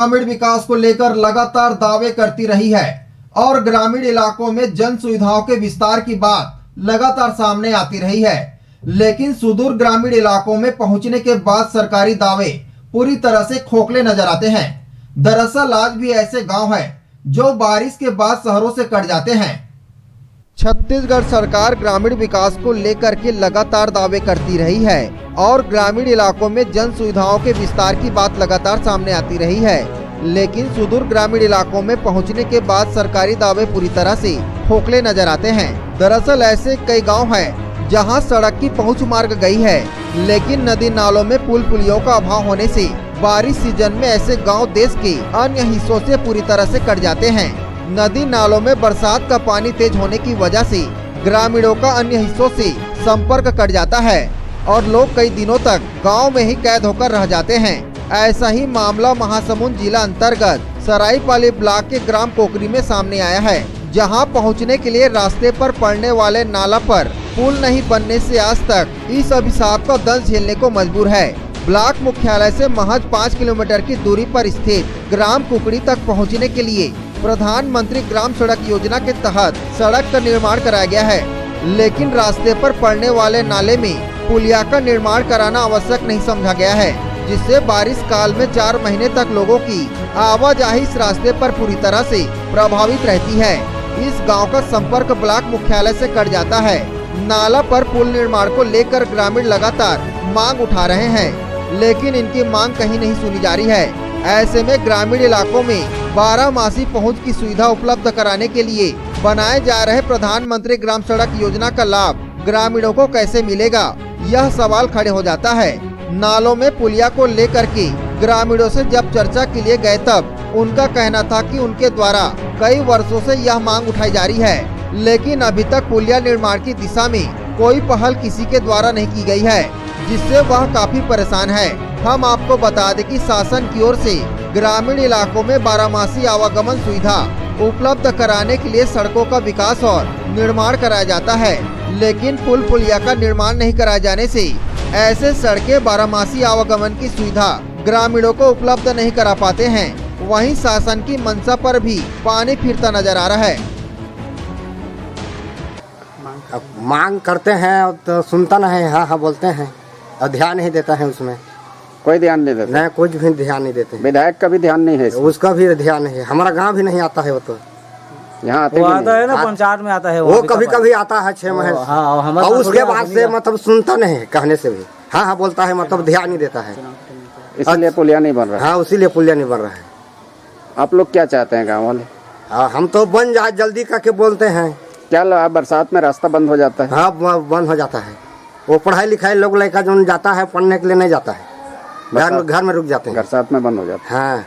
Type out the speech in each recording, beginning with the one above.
ग्रामीण विकास को लेकर लगातार दावे करती रही है और ग्रामीण इलाकों में जन सुविधाओं के विस्तार की बात लगातार सामने आती रही है, लेकिन सुदूर ग्रामीण इलाकों में पहुंचने के बाद सरकारी दावे पूरी तरह से खोखले नजर आते हैं। दरअसल आज भी ऐसे गांव हैं जो बारिश के बाद शहरों से कट जाते हैं। छत्तीसगढ़ सरकार ग्रामीण विकास को लेकर के लगातार दावे करती रही है और ग्रामीण इलाकों में जन सुविधाओं के विस्तार की बात लगातार सामने आती रही है, लेकिन सुदूर ग्रामीण इलाकों में पहुंचने के बाद सरकारी दावे पूरी तरह से खोखले नजर आते हैं। दरअसल ऐसे कई गांव हैं जहां सड़क की पहुंच मार्ग गई है, लेकिन नदी नालों में पुल पुलियों का अभाव होने से बारिश सीजन में ऐसे गांव देश के अन्य हिस्सों से पूरी तरह से कट जाते हैं। नदी नालों में बरसात का पानी तेज होने की वजह से ग्रामीणों का अन्य हिस्सों से संपर्क कट जाता है और लोग कई दिनों तक गांव में ही कैद होकर रह जाते हैं। ऐसा ही मामला महासमुंद जिला अंतर्गत सरायपाली ब्लॉक के ग्राम कोकरी में सामने आया है, जहां पहुंचने के लिए रास्ते पर पड़ने वाले नाला पर पुल नहीं बनने से आज तक इस अभिशाप का दंश झेलने को मजबूर है। ब्लॉक मुख्यालय से महज 5 किलोमीटर की दूरी पर स्थित ग्राम कुकड़ी तक पहुंचने के लिए प्रधानमंत्री ग्राम सड़क योजना के तहत सड़क का निर्माण कराया गया है, लेकिन रास्ते पर पड़ने वाले नाले में पुलिया का निर्माण कराना आवश्यक नहीं समझा गया है, जिससे बारिश काल में 4 महीने तक लोगों की आवाजाही इस रास्ते पर पूरी तरह से प्रभावित रहती है। इस गांव का संपर्क ब्लॉक मुख्यालय से कट जाता है। नाला पर पुल निर्माण को लेकर ग्रामीण लगातार मांग उठा रहे हैं, लेकिन इनकी मांग कहीं नहीं सुनी जा रही है। ऐसे में ग्रामीण इलाकों में 12 मासी पहुँच की सुविधा उपलब्ध कराने के लिए बनाए जा रहे प्रधानमंत्री ग्राम सड़क योजना का लाभ ग्रामीणों को कैसे मिलेगा, यह सवाल खड़े हो जाता है। नालों में पुलिया को लेकर के ग्रामीणों से जब चर्चा के लिए गए तब उनका कहना था कि उनके द्वारा कई वर्षों से यह मांग उठाई जा रही है, लेकिन अभी तक पुलिया निर्माण की दिशा में कोई पहल किसी के द्वारा नहीं की गई है, जिससे वह काफी परेशान है। हम आपको बता दें कि शासन की ओर से ग्रामीण इलाकों में 12मासी आवागमन सुविधा उपलब्ध कराने के लिए सड़कों का विकास और निर्माण कराया जाता है, लेकिन पुल पुलिया का निर्माण नहीं कराए जाने से ऐसे सड़कें 12मासी आवागमन की सुविधा ग्रामीणों को उपलब्ध नहीं करा पाते हैं। वहीं शासन की मंशा पर भी पानी फिरता नजर आ रहा है। मांग करते हैं तो सुनता नहीं, हाँ हाँ बोलते हैं और ध्यान नहीं देता है, उसमें कोई ध्यान नहीं देता। नहीं, कुछ भी ध्यान नहीं देते। विधायक का भी ध्यान नहीं है इसमें। उसका भी ध्यान नहीं है। हमारा गांव भी नहीं आता है, वो तो यहाँ आता है ना, पंचायत में आता है वो कभी कभी आता है 6 महीने और उसके बाद से मतलब सुनता नहीं है, कहने से भी हाँ हाँ बोलता है, मतलब ध्यान नहीं देता है, इसलिए पुलिया नहीं बन रहा। हाँ, उसीलिए पुलिया नहीं बन रहा है। आप लोग क्या चाहते हैं गाँव वाले? हाँ, हम तो बन जाए जल्दी करके बोलते हैं। क्या बरसात में रास्ता बंद हो जाता है? हाँ, बंद हो जाता है। वो पढ़ाई लिखाई लोग लड़का जो जाता है पढ़ने के लिए नहीं जाता है, घर में रुक जाते हैं, बरसात में बंद हो जाता है। हाँ,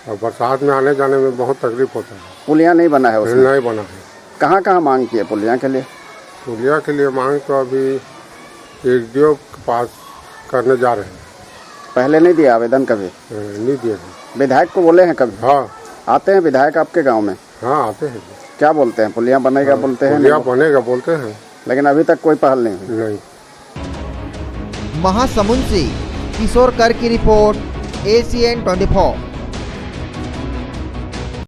और बरसात में आने जाने में बहुत तकलीफ होता है। पुलिया नहीं बना है उसमें? नहीं बना है। कहाँ कहाँ मांग की है पुलिया के लिए? पुलिया के लिए मांग तो अभी एसडीओ के पास करने जा रहे हैं। पहले नहीं दिया आवेदन कभी? नहीं दिए हैं। विधायक को बोले हैं कभी? हाँ, आते हैं विधायक आपके गाँव में? हाँ आते हैं। क्या बोलते हैं? पुलिया बनेगा बोलते हैं? पुलिया बनेगा बोलते हैं, लेकिन अभी तक कोई पहल नहीं हुई। नहीं। महासमुंद से किशोर कर की रिपोर्ट, ACN 24।